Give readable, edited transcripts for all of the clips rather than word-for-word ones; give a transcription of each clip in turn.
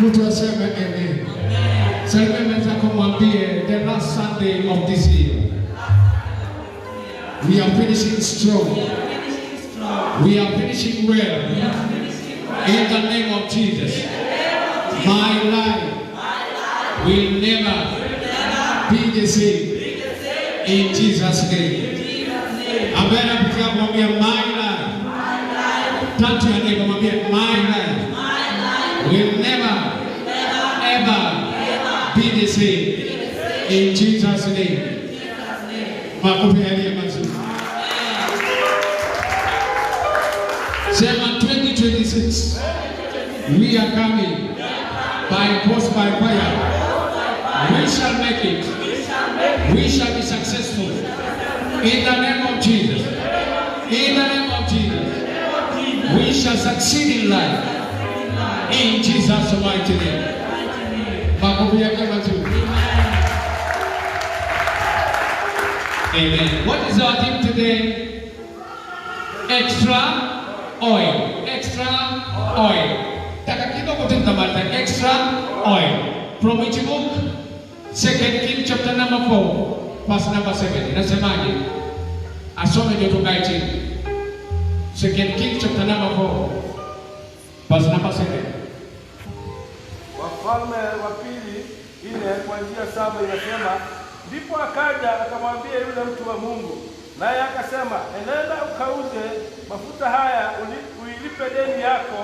Mtu aseme amen. Sasa mwenzako mwambie, the last Sunday of this year, we are finishing strong. We are finishing well. In the name of Jesus. My life will never be the same. In Jesus' name. Amen. Apitia mwambie my life. Tatu ya neighbor mwambie my life will never ever be the same. In Jesus' name. Makofi yaliyo mazuri. Sema 2026. We are coming by force, by fire. We shall make it. We shall be successful. In the name of Jesus. In the name of Jesus. We shall succeed in life. In Jesus' mighty name. Amen. What is our theme today? Extra oil. Extra oil. Taka kidogo tutamaliza. Extra oil. From which book? 2 Kings chapter number 4, verse number 7. Inasemaje? Asome ndio tukae chini. 2 Kings chapter number 4, verse number 7. Wafalme wa pili 4 kuanzia 7 inasema, ndipo akaja akamwambia yule mtu wa Mungu, naye akasema, enenda ukauze mafuta haya uilipe deni yako,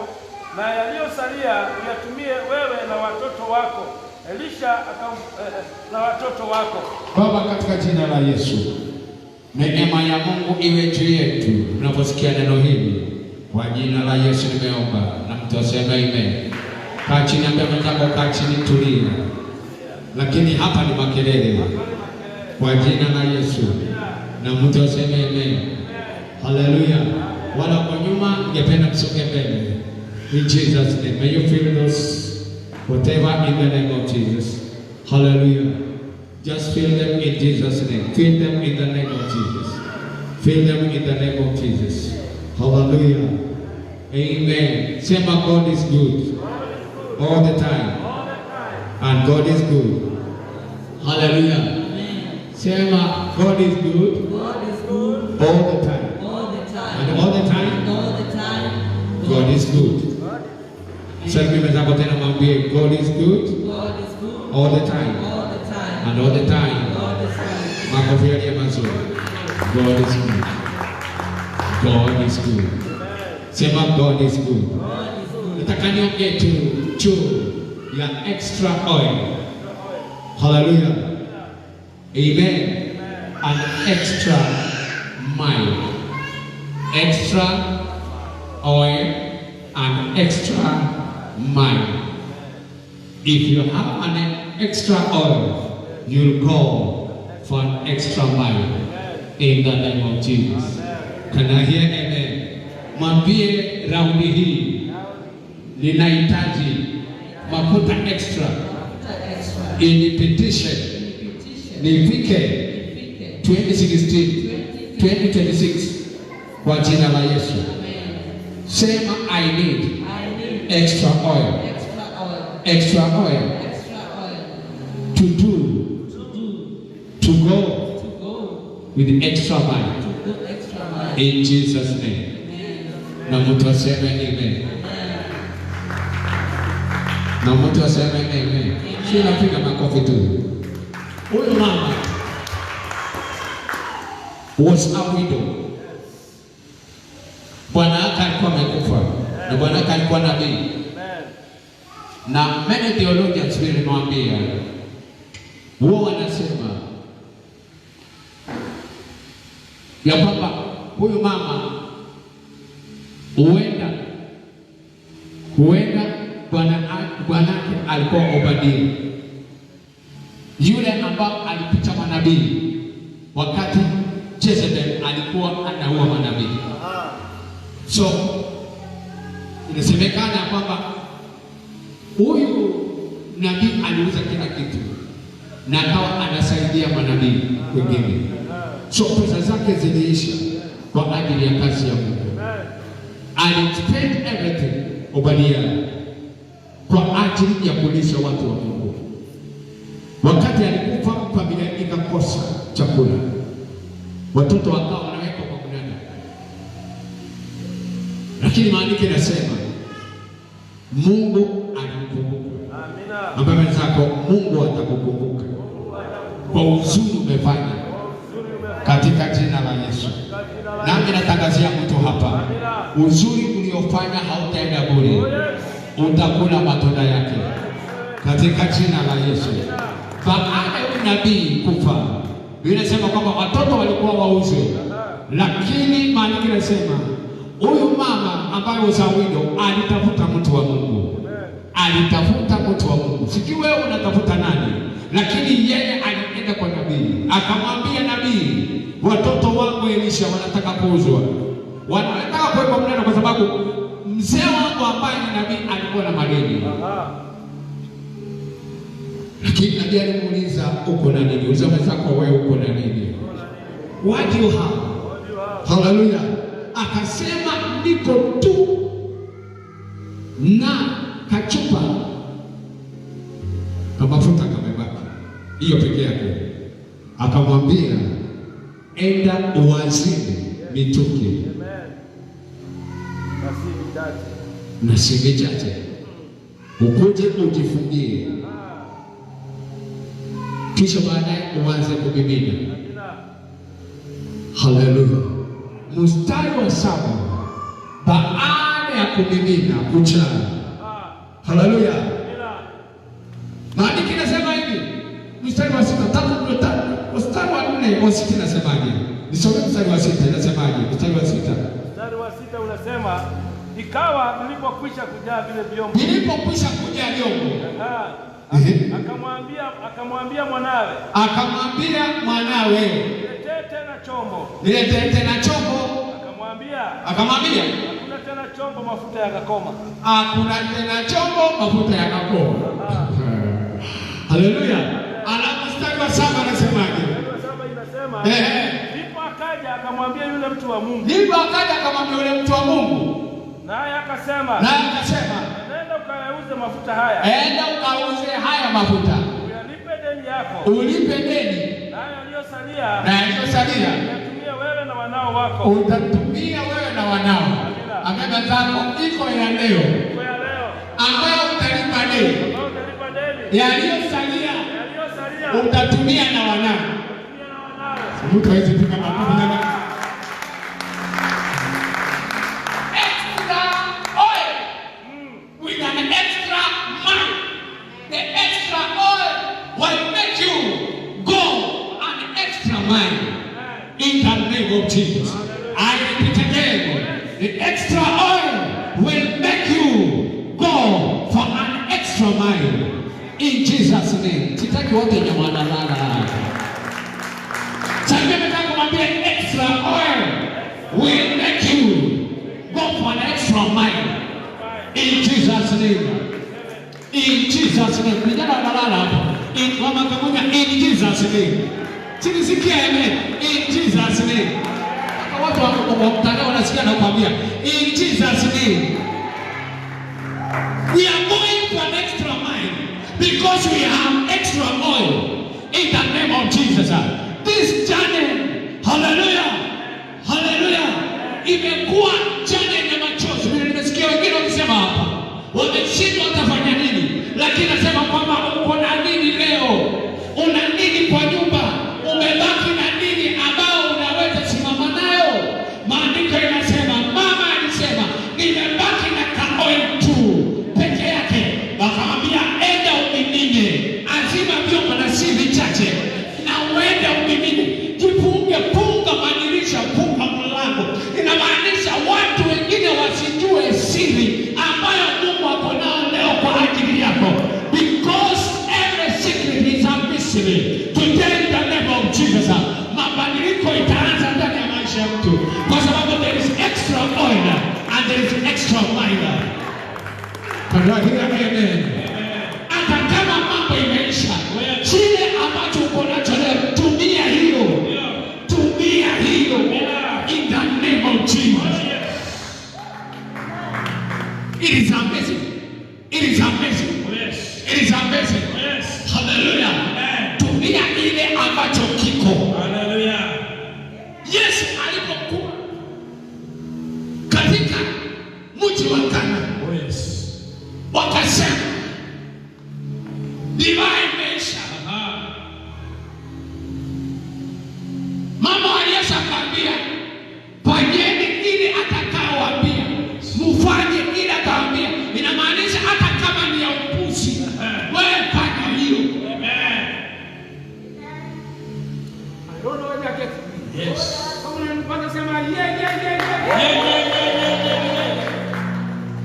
na yaliyosalia uyatumie wewe na watoto wako. Elisha na watoto wako. Baba, katika jina la Yesu, neema ya Mungu iwe juu yetu. Tunaposikia neno hili, kwa jina la Yesu nimeomba, na mtu aseme amen. Kaa chini, ambia mwenzako kaa chini, tulia. Lakini hapa ni makelele. Kwa jina la Yesu, na mtu aseme amen. Hallelujah. Wala kwa nyuma ningependa kusonga mbele. In Jesus' name, may you feel those whatever in the name of Jesus. Hallelujah. Just feel them in Jesus' name. Feel them in the name of Jesus. Feel them in the name of Jesus. Hallelujah. Amen. Sema, God is good all the time. And God is good. Hallelujah. Sema, God is good all the time. And all the time, God is good. Sasa nimezako tena mwambie, God is good all the time. And all the time. Makofi yaliyo mazuri. God is good. God is good. Sema, God is good. Nataka niongee juu ya extra oil. Hallelujah. Amen. An extra mile. Extra oil and extra mile. If you have an extra oil, you'll go for an extra mile. In the name of Jesus. Can I hear amen? Mwambie raundi hii ninahitaji mafuta extra. Inipitishe nifike 2026 kwa jina la Yesu. Sema, I need extra oil. Extra oil. To go with extra mile. In Jesus' name. Na mtu aseme amen. Na mtu aseme amen. Sio napiga makofi tu. Huyu mama was a widow. Bwana yake alikuwa amekufa. Na bwana yake alikuwa nabii. Na many theologians walimwambia, wao wanasema ya kwamba huyu mama huenda bwanake alikuwa Obadia, yule ambao alipita manabii wakati Jezebel alikuwa anaua manabii. So inasemekana kwamba huyu nabii aliuza kila kitu na akawa anasaidia manabii wengine. So pesa zake ziliisha kwa ajili ya kazi ya Mungu. And spent everything. Obadia kwa ajili ya kulisha watu wa Mungu. Wakati alikufa, familia ikakosa chakula, watoto wakawa wanawekwa kwa mnada, lakini maandiko yanasema Mungu alikumbuka. Amina. Ambaye zako Mungu atakukumbuka kwa uzuri umefanya katika jina la Yesu. Nami natangazia mtu hapa, uzuri uliofanya hautaenda bure, utakula matunda yake katika jina la Yesu. Baada ya nabii kufa, Biblia inasema kwamba watoto walikuwa wauzwe, lakini maandiko yanasema huyu mama ambaye uzawido alitafuta mtu wa Mungu, alitafuta mtu wa Mungu. Sijui wewe unatafuta nani, lakini yeye alienda kwa nabii, akamwambia nabii, watoto wangu Elisha wanataka kuuzwa, wanataka kuwekwa mnada, kwa sababu mzee wangu ambaye ni nabii alikuwa na madeni. Lakini nabii alimuuliza, uko na nini? Uliza mwenzako, wewe uko na nini? What do you have? Hallelujah. Akasema niko tu na kachupa kama mafuta kamebaki, hiyo peke yake. Akamwambia, enda uazime mituki na shilingi chache, ukuje ujifungie, kisha baadaye uanze kumimina. Haleluya. Mstari wa 7, baada ya kumimina kuchana. Haleluya. Maandiko yanasema hivi, mstari wa 6, mstari wa 4 wa 6 nasemaje? Nisome mstari wa 6 nasemaje? Mstari wa 6. Mstari wa 6 unasema, ikawa nilipokwisha kujaa vile vyombo. Nilipokwisha kujaa vyombo. Akamwambia mwanawe. Akamwambia mwanawe, niletee tena chombo. Niletee tena chombo. Akamwambia, hakuna tena chombo, mafuta yakakoma. Hakuna tena chombo, mafuta yakakoma. Haleluya. Alafu mstari wa 7 anasemaje? Mstari wa 7 inasema, ndipo akaja akamwambia yule mtu wa Mungu. Ndipo akaja akamwambia yule mtu wa Mungu. Naye akasema, nenda ukauze mafuta haya. Enda ukauze haya mafuta. Uyalipe deni yako. Ulipe deni. Nayo yaliyosalia utatumia wewe na wanao wako. Utatumia wewe na wanao. Ameba zako iko ya leo. Ambayo utalipa deni. Yaliyosalia utatumia na wanao. Mtu hawezi fika mafuta na in the name of Jesus. I repeat again, the extra oil will make you go for an extra mile in Jesus' name. Sitaki wote nyamana lala. Sasa nataka kumwambia extra oil will make you go for an extra mile in Jesus' name. In Jesus' name. Vijana lala hapo. In mama kamoja, in Jesus' name. Sikia amen. In Jesus' name. Watu wa mtandao wanasikia na kuambia in Jesus' name. We are going for an extra mile because we have extra oil in the name of Jesus. This journey, hallelujah, hallelujah, imekuwa journey ya machozi. Nimesikia wengine wakisema hapa wameshindwa watafanya nini, lakini nasema kwamba uko na nini leo, una nini kwa nyumba, umebaki na nini ambao unaweza simama nayo. Maandiko yanasema, mama alisema nimebaki na kaoil tu peke yake. Wakamwambia enda umimine, azima vyombo na si vichache, na uende umimine, jifunge, funga madirisha, funga mlango. Inamaanisha watu wengine wasijue siri ambayo Mungu ako nao leo kwa ajili yako, because every secret is a mystery. Today in the name of Jesus, mabadiliko itaanza ndani ya maisha ya mtu, kwa sababu there is extra oil and there is extra mile. Amen. Hata kama mambo imeisha, kile ambacho uko nacho leo, tumia hiyo, tumia hiyo in the name of Jesus. It is amazing. It is amazing. Yes. It is amazing. Yes. Hallelujah. Amen. Tumia ile ambacho kiko. Hallelujah. Yesu alipokuwa katika mji wa Kana. Yes. Wakasema divai imeisha. Mama wa Yesu akamwambia, fanyeni ili atakaowaambia. Mufanye ili atawaambia. Inamaanisha hata kama ni ya upuzi, wewe fanya hiyo. Amen. I don't know what you get. Yes. Someone mpaka sema yeah.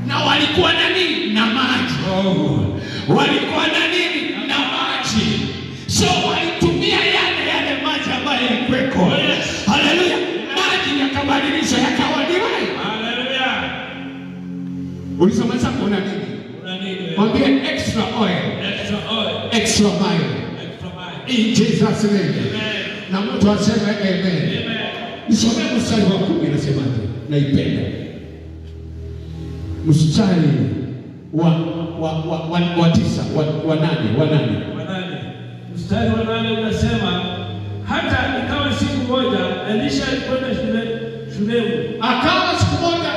Na walikuwa na nini? Na maji. Walikuwa na nini? Na maji. So walitumia yale maji ambayo yalikuweko. Yes. Haleluya. Maji yakabadilishwa yakawa divai. Hallelujah. Ulisema sasa kuna nini? Kuna nini? Mwambie extra oil. Extra oil. Extra mile. Extra mile. In Jesus name. Amen. Na mtu aseme amen. Amen. Nisomee mstari wa 10 nasemaje? Naipenda. Mstari wa 8. Mstari wa 8 unasema, hata ikawa siku moja Elisha alikwenda Shunemu. Akawa siku moja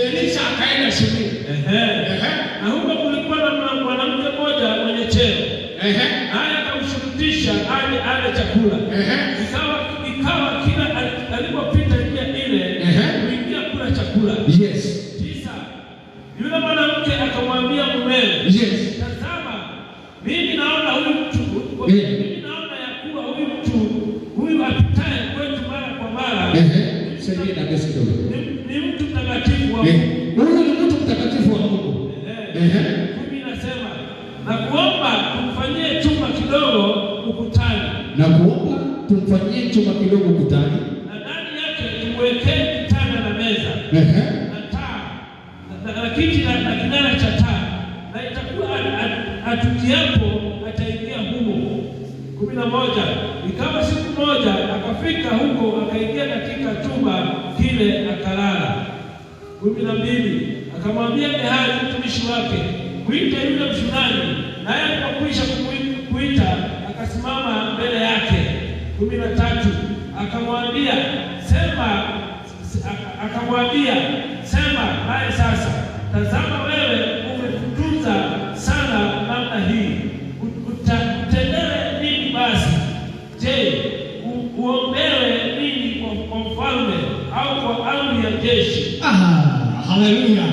Elisha akaenda Shunemu. Na huko kulikuwa na mwanamke mmoja mwenye cheo. Naye akamshurutisha ale chakula. Ikawa kila alipopita njia ile kuingia kula chakula. Yes. Yule mwanamke akamwambia mumewe, yes, tazama, mimi naona huyu mtu, mimi naona ya kuwa huyu mtu huyu apitaye kwetu mara kwa mara, ni mtu mtakatifu wa Mungu. Huyu ni mtu mtakatifu wa Mungu. Mimi nasema, na kuomba tumfanyie chumba kidogo ukutani. Na kuomba tumfanyie chumba kidogo ukutani. Na ndani yake tumwekee kitanda na meza. Na kiti na kinara cha taa, na itakuwa atukiapo ataingia humo. 11. Ikawa siku moja akafika huko, akaingia katika chumba kile akalala. 12. Akamwambia Gehazi mtumishi wake, kuita yule Mshunami, naye alipokwisha kuita akasimama mbele yake. 13. Akamwambia sema naye sasa, tazama wewe umetutunza sana namna hii, utendewe nini basi? Je, uombewe nini kwa mfalme au kwa amri ya jeshi? Haleluya.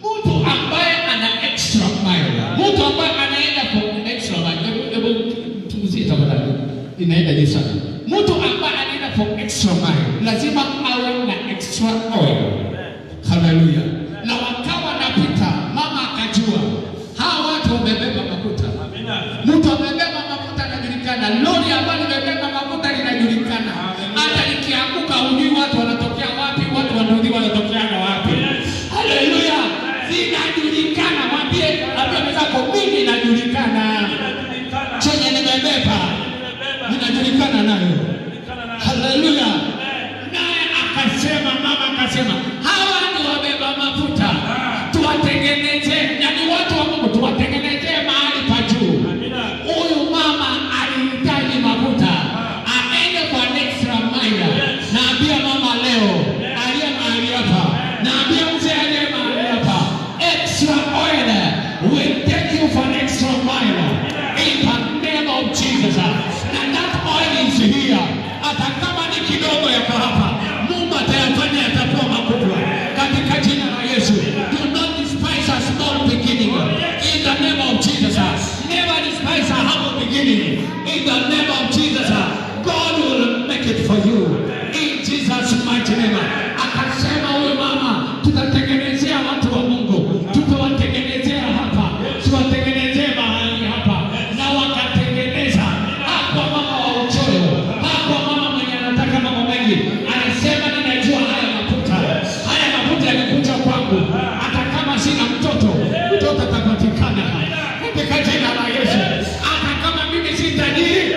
Mtu ambaye ana extra mile, mtu ambaye anaenda kwa extra mile, hebu tuuzie tafadhali, inaenda je sana. Mtu ambaye anaenda for extra mile lazima awe na extra oil. Haleluya. Na wakawa napita, mama akajua hawa watu wamebeba mafuta. Amina. Mtu amebeba mafuta anajulikana. Lori ambalo limebeba mafuta linajulikana. Hata likianguka hujui watu wanatokea wapi, watu wanaudhiwa wanatokea wapi. Haleluya. Zinajulikana. Mwambie mwenzako mimi najulikana. Chenye nimebeba ninajulikana nayo. Haleluya. Naye akasema, mama akasema, hawa ni wabeba mafuta, tuwatengeneze, yani watu wa Mungu tuwatengeneze mahali pa juu. Huyu mama alihitaji mafuta, aende kwa extra mile. Naambia mama leo, aliye mahali hapa, naambia mzee aliye mahali hapa, extra oil will take you for an extra mile in the name of Jesus. And that oil is here. Hata kama ni kidogo yako hapa, Mungu atayafanya yatakuwa makubwa katika jina la Yesu. Do not despise a small beginning in the name of Jesus. Never despise a humble beginning in the name of Jesus. God will make it for you in Jesus mighty name. Akasema huyu mama, tutatengenezea watu wa Mungu, tutawatengenezea hapa, tuwatengenezee mahali hapa. Na wakatengeneza. Hapo mama wa uchoyo, hapo mama mwenye anataka mambo mengi, anasema ninajua haya mafuta yalikuja kwangu, hata kama sina mtoto atapatikana katika jina la Yesu. Hata kama mimi si tajiri,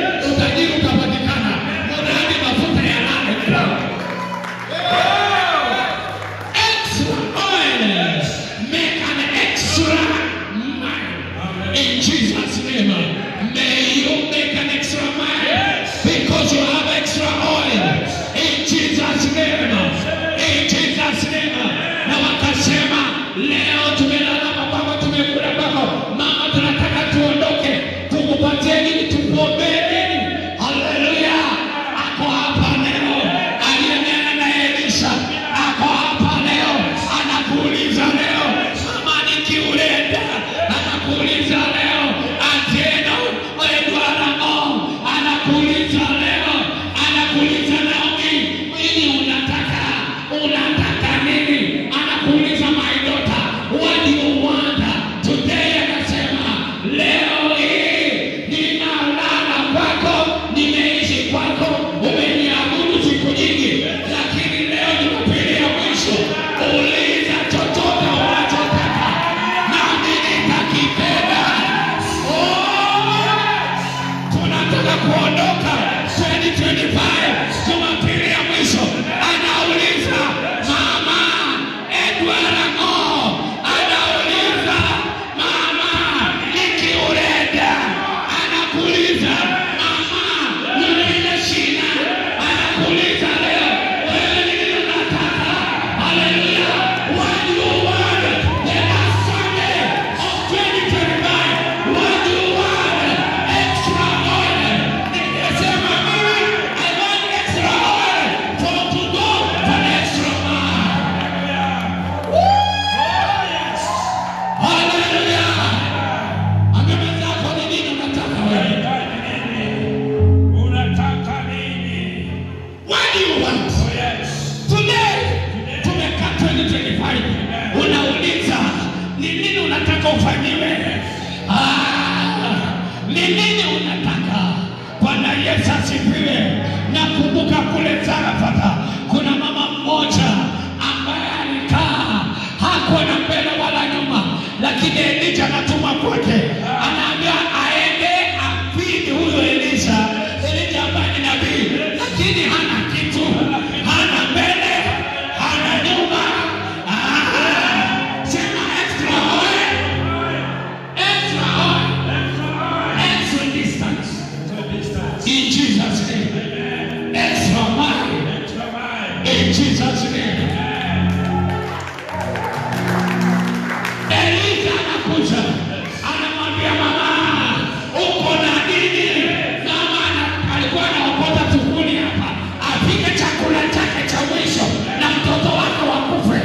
Nakumbuka kule Zarepata kuna mama mmoja ambaye alikaa hakuwa na mbele wala nyuma, lakini Elija anatuma kwake, anaambia aende afidi huyo Elija. Elija ambaye ni nabii, lakini hana kitu, hana mbele, hana nyuma. Sema extra oil, extra oil, extra distance. In Jesus' name, extra mile. In Jesus' name. Elija anakuja, anamwambia mama, uko na nini? Mama alikuwa anaokota tukuni hapa, apike chakula chake cha mwisho na mtoto wake wakufe.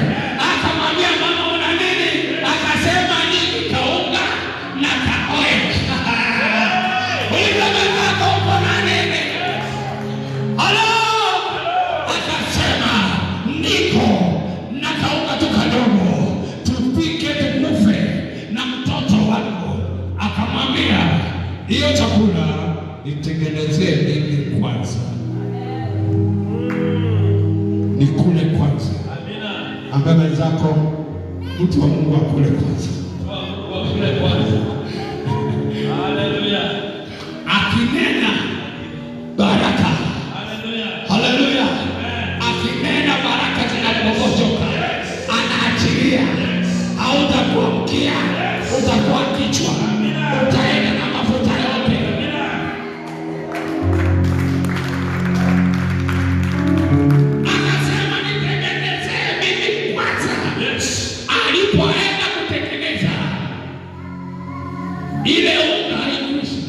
Akamwambia mama, una nini? Akasema nini? Kaunga na kaoe. Uliza uko na nini? Halo? Akasema niko na kaunga tu kadogo, tupike tukufe na mtoto wangu. Akamwambia hiyo chakula nitengenezee mimi kwanza, nikule kwanza. Ambaye mwenzako mtu wa Mungu akule kwanza. Akinena baraka, haleluya, akinena baraka zinapotoka anaachilia. Hautakuwa mkia, utakuwa kichwa, utaenda na mafuta yote. Akasema nitengenezee mimi kwanza. Alipoenda kutengeneza, ile unga haikuisha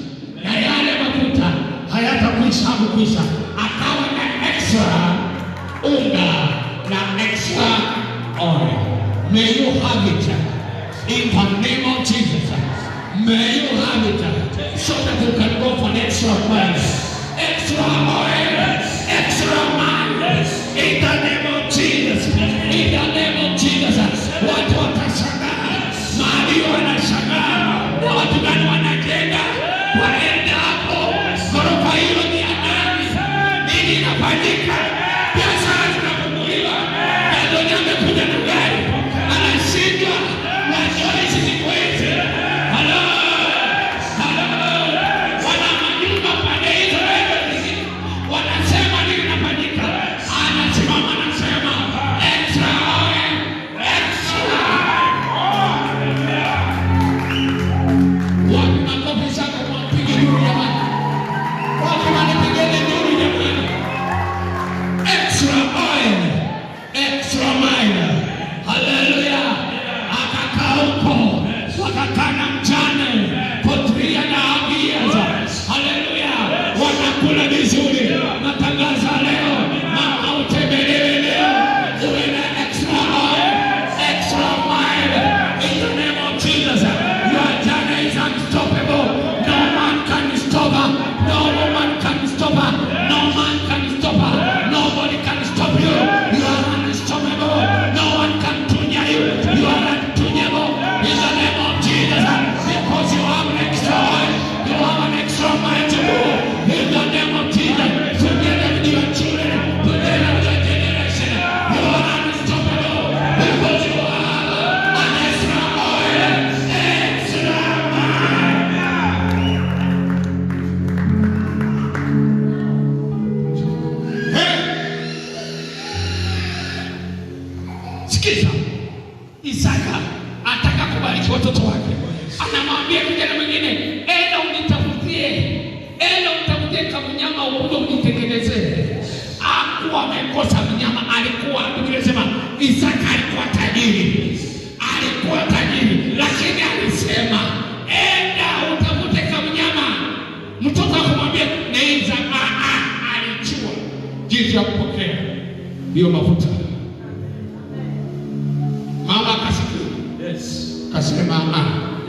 na yale mafuta hayatakwisha, hakukwisha. Akawa na extra unga na extra oil. May you have it in the name of Jesus. May you have it so that you can go for extra miles, extra oil, extra miles. In the name of Jesus. In the name of Jesus. Watu watashangaa, mahali wanashangaa, watu gani wanajenga, wanaenda hapo, ghorofa hilo ni ya nani? Nini inafanyika? Biashara zinafunguliwa, Anthony amekuja na gari, anashindwa na choice siku hizi. Halo, wana majumba pande hizo zingine, wanasema nini inafanyika? Anasimama anasema extra oil, extra. Wapi makofi zako kwa mpige nuru jamani? Wapi wanipigeni nuru jamani? Extra oil, extra mile. Haleluya. Akakaa huko, wakakaa na mjane for 3.5 years. Haleluya. Wanakula vizuri. Natangaza leo, mama utembelewe leo, uwe na extra oil, extra mile. In the name of Jesus. Your journey is unstoppable. No man can stop her. No woman can stop her. No man can stop her. Nobody can stop you. You are unstoppable. No one can tunya you. You are untunyable. In the name of Jesus. Because you have an extra oil, you have an extra mile to go. In the name of Jesus. Together with your children, together with your generation, you are unstoppable. Because you have an extra oil, extra mile. Hey! Sikiza. Isaka ataka kubariki watoto wake. Anamwambia kijana mwingine, enda unitafutie kamnyama ukuje unitengenezee. Hakuwa amekosa mnyama, alikuwa, Biblia inasema Isaka alikuwa tajiri. Alikuwa tajiri, lakini alisema enda utafute kamnyama. Mtoto akamwambia neiza, alijua jinsi ya kupokea hiyo mafuta. Mama akasikia. Yes. Kasema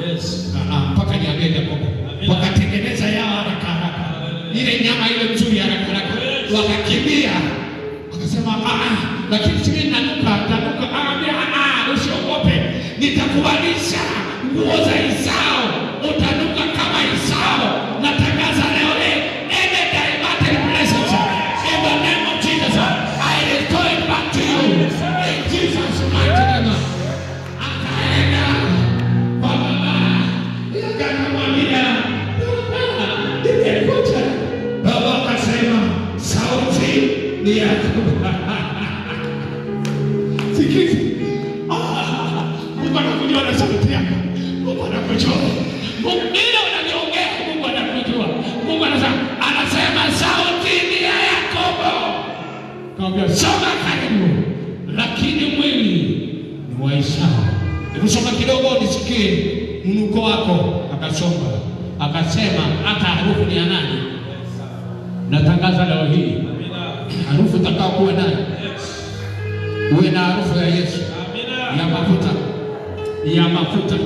yes. Mpaka niambie Yakobo. Wakatengeneza yao haraka haraka. Ile nyama ile nzuri haraka haraka. Wakakimbia. Akasema lakini sisi nanuka. Usiogope. Nitakuvalisha nguo za Esau. Utanuka kama Esau. Natangaza leo ende direct blessings. Sikiza. Mungu anakujua na sauti yako. Mungu anakujua. Mungu bila unaniongea, Mungu anakujua. Mungu anasema sauti ni ya Yakobo. Kaambia soma karibu, lakini mwili ni wa Esau. Nikusoma kidogo nisikie mnuko wako. Akasoma. Akasema hata harufu ni ya nani? Natangaza leo hii. Harufu utakao kuwa nayo. Uwe na harufu ya Yesu. Ya mafuta. Ya mafuta.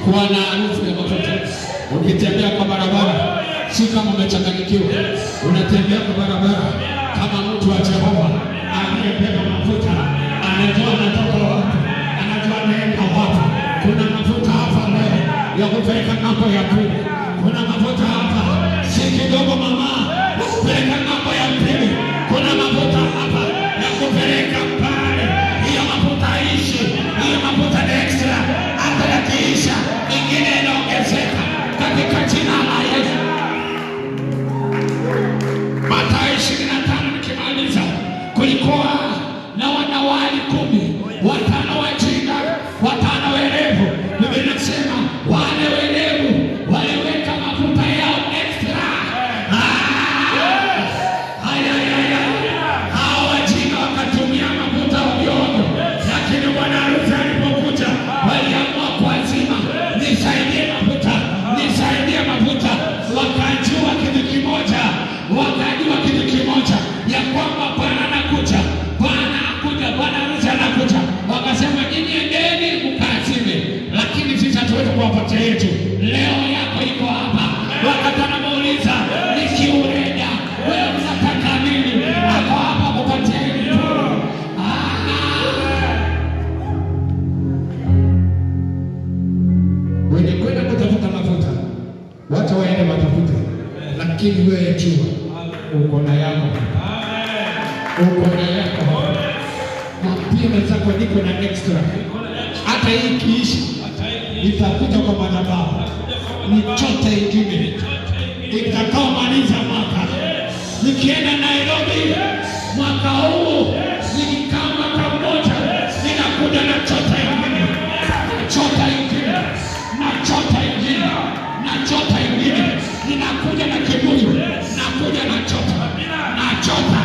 Kuwa na harufu ya mafuta. Ukitembea kwa barabara, si kama umechanganyikiwa. Unatembea kwa barabara kama mtu wa Jehova aliyebeba mafuta. Anajua anatoka wapi. Anajua anaenda wapi. Kuna mafuta hapa leo ya kupeleka ng'ambo ya pili. Kuna mafuta hapa. Si kidogo mama. Kupeleka ng'ambo ya pili. Kuna mafuta hapa ya kupeleka pale. Hiyo mafuta ishi. Hiyo mafuta ni extra. Hata yakiisha, ingine inaongezeka katika jina la Yesu. Mathayo 25 nikimaliza. Kulikuwa na wanawali 10, 5 wajinga, 5 werevu. Biblia inasema wale werevu waliweka mafuta yao extra. Hao wajinga wakatumia mafuta ovyo, lakini bwana harusi alipokuja waliamua kuazima, nisaidie mafuta, nisaidie mafuta. Wakajua kitu kimoja, ya kwamba Bwana anakuja, Bwana harusi anakuja. Wakasema nyinyi endeni mkaazime, lakini sisi hatuwezi kuwapatia yetu. Leo yako iko hapa. Wakati anamuuliza nikiureda, wewe unataka nini? Ako hapa kupatia yetu. Wenye kwenda kutafuta mafuta, wacha waende watafute, lakini wewe jua uko na yako. Uko na yako. Mapima zako niko na extra. Hata hii kiishi, nitakuja kwa madhabahu. Nichote ingine. Nitakao maliza mwaka. Nikienda Nairobi mwaka huu, nikikaa mwaka mmoja, ninakuja na chota ingine. Chota ingine. Na chota ingine. Na chota ingine. Ninakuja na kibuyu. Nakuja na chota. Na chota.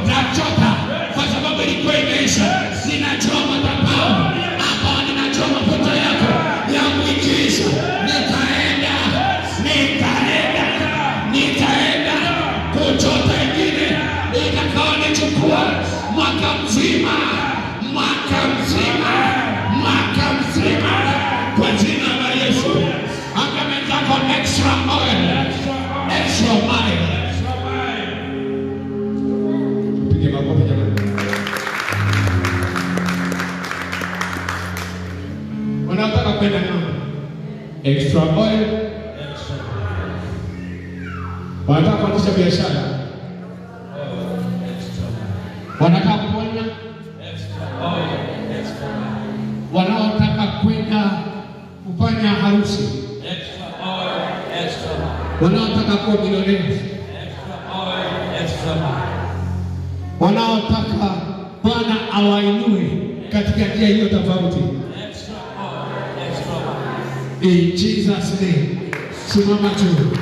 Na chota. Kwa sababu ilikuwa imeisha. Ninajua madhabahu hapa, ninajua mafuta yako ya kuikiisha. Nitaenda kuchota ingine itakao nichukua mwaka mzima kwa jina la Yesu. Angamenzako extra oil. Pige makofi jamani. Wanataka kwenda ng'ambo. Extra oil. Wanataka kuanzisha biashara. Wanataka kuponya. Wanaotaka kwenda kufanya harusi. Wanaotaka kuwa milionea. Wanaotaka Bwana awainue katika njia hiyo tofauti. In Jesus name. Simama tu.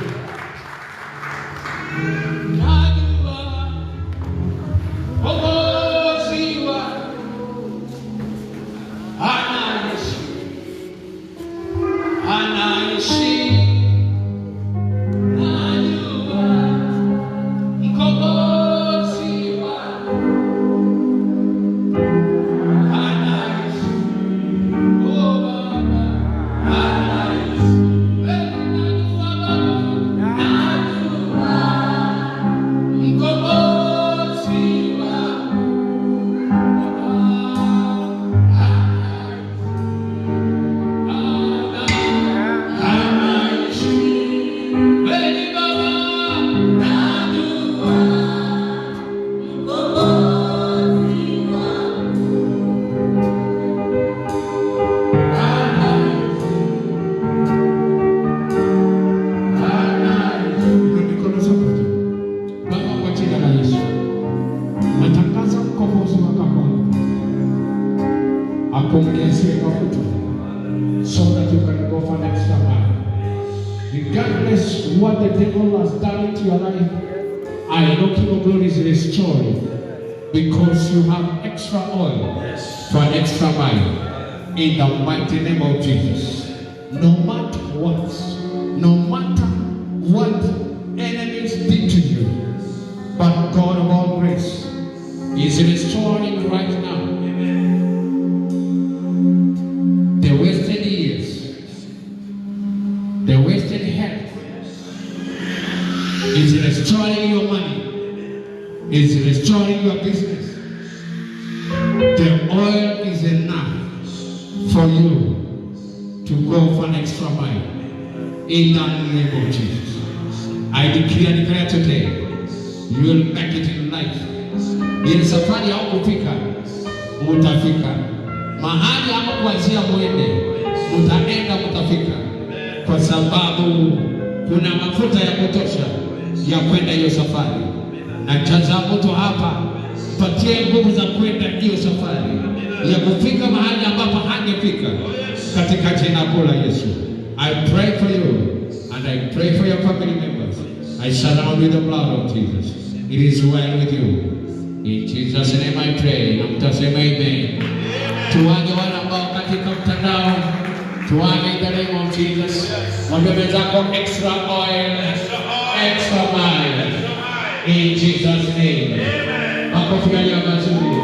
akuongezee mafuta so that you can go for next time. Regardless what the devil has done to your life, I know King of Glory is restoring because you have extra oil for an extra mile. In the mighty name of Jesus. No matter what enemies did to you, but God of all grace is restoring right now. The wasted years, the wasted health is restoring your money, is restoring your business. The oil is enough for you to go for an extra mile. In the name of Jesus, I declare today, you will make it in life. In safari ya kufika, mutafika. Mahali hapo kuanzia mwende, mutaenda mutafika. Kwa sababu kuna mafuta ya kutosha ya kwenda hiyo safari. Na jaza mtu hapa, patie nguvu za kwenda hiyo safari. Ya kufika mahali ambapo hangefika. Katika jina la Yesu. I pray for you and I pray for your family members. I surround with the blood of Jesus. It is well with you. In Jesus' name I pray. Na mtasema amen. Tuage wale ambao katika mtandao. Tuage in the name of Jesus. Mwambie zako extra oil, extra mile. In Jesus' name. Makofi ya mazuri.